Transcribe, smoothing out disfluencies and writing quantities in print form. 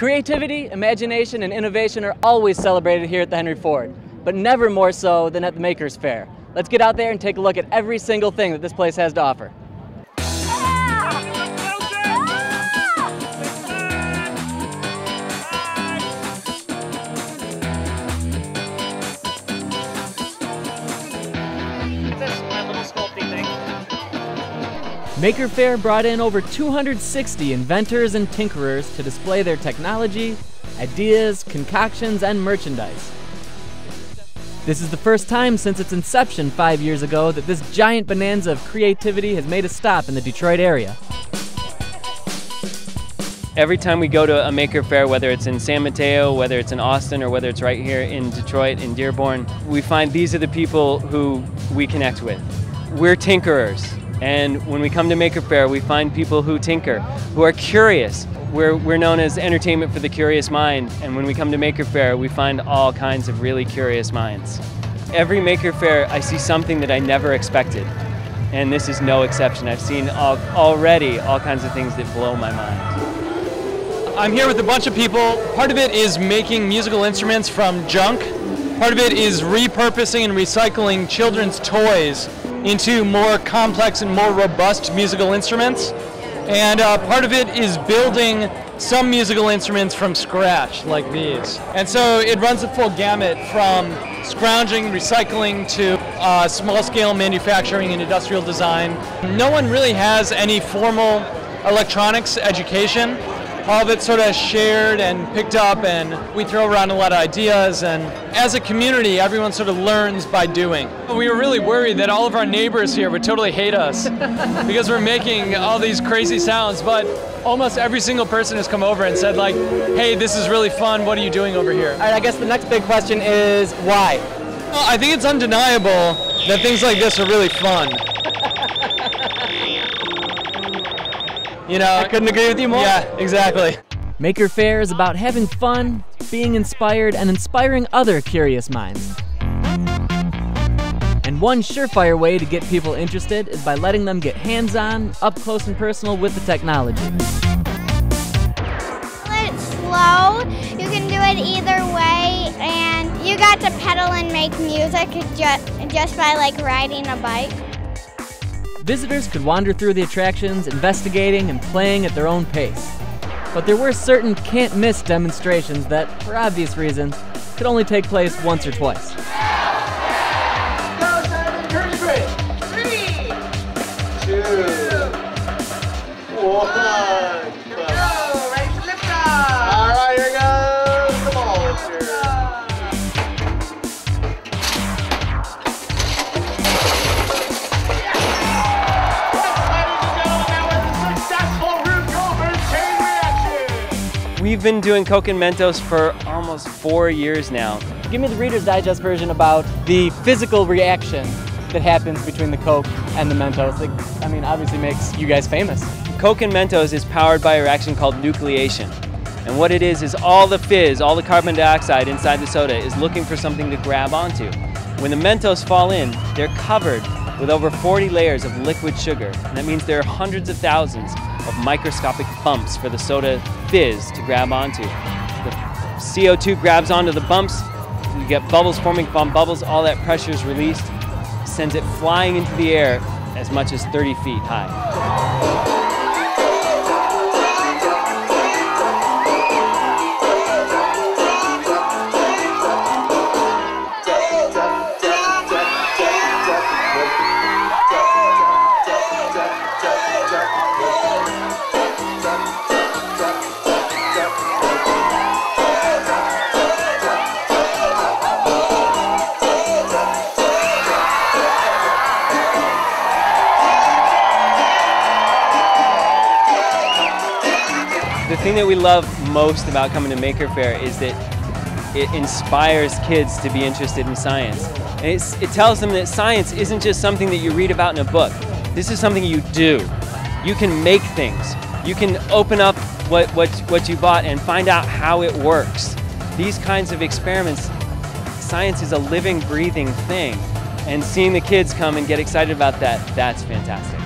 Creativity, imagination, and innovation are always celebrated here at the Henry Ford, but never more so than at the Maker's Faire. Let's get out there and take a look at every single thing that this place has to offer. Maker Faire brought in over 260 inventors and tinkerers to display their technology, ideas, concoctions, and merchandise. This is the first time since its inception 5 years ago that this giant bonanza of creativity has made a stop in the Detroit area. Every time we go to a Maker Faire, whether it's in San Mateo, whether it's in Austin, or whether it's right here in Detroit, in Dearborn, we find these are the people who we connect with. We're tinkerers. And when we come to Maker Faire, we find people who tinker, who are curious. We're known as entertainment for the curious mind, and when we come to Maker Faire, we find all kinds of really curious minds. Every Maker Faire, I see something that I never expected, and this is no exception. I've seen already all kinds of things that blow my mind. I'm here with a bunch of people. Part of it is making musical instruments from junk. Part of it is repurposing and recycling children's toys into more complex and more robust musical instruments. And part of it is building some musical instruments from scratch, like these. And so it runs the full gamut from scrounging, recycling, to small-scale manufacturing and industrial design. No one really has any formal electronics education. All of it's sort of shared and picked up, and we throw around a lot of ideas, and as a community, everyone sort of learns by doing. We were really worried that all of our neighbors here would totally hate us because we're making all these crazy sounds, but almost every single person has come over and said, like, hey, this is really fun, what are you doing over here? All right, I guess the next big question is why? Well, I think it's undeniable that things like this are really fun. You know, I couldn't agree with you more. Yeah, exactly. Maker Faire is about having fun, being inspired, and inspiring other curious minds. And one surefire way to get people interested is by letting them get hands-on, up close and personal with the technology. It's slow, you can do it either way, and you got to pedal and make music just by like riding a bike. Visitors could wander through the attractions, investigating and playing at their own pace. But there were certain can't-miss demonstrations that, for obvious reasons, could only take place once or twice. We've been doing Coke and Mentos for almost 4 years now. Give me the Reader's Digest version about the physical reaction that happens between the Coke and the Mentos. I mean, obviously makes you guys famous. Coke and Mentos is powered by a reaction called nucleation. And what it is all the fizz, all the carbon dioxide inside the soda is looking for something to grab onto. When the Mentos fall in, they're covered with over 40 layers of liquid sugar. And that means there are hundreds of thousands of microscopic bumps for the soda fizz to grab onto. The CO2 grabs onto the bumps, you get bubbles forming from bubbles, all that pressure is released, sends it flying into the air as much as 30 feet high. The thing that we love most about coming to Maker Faire is that it inspires kids to be interested in science. And it tells them that science isn't just something that you read about in a book. This is something you do. You can make things. You can open up what you bought and find out how it works. These kinds of experiments, science is a living, breathing thing. And seeing the kids come and get excited about that, that's fantastic.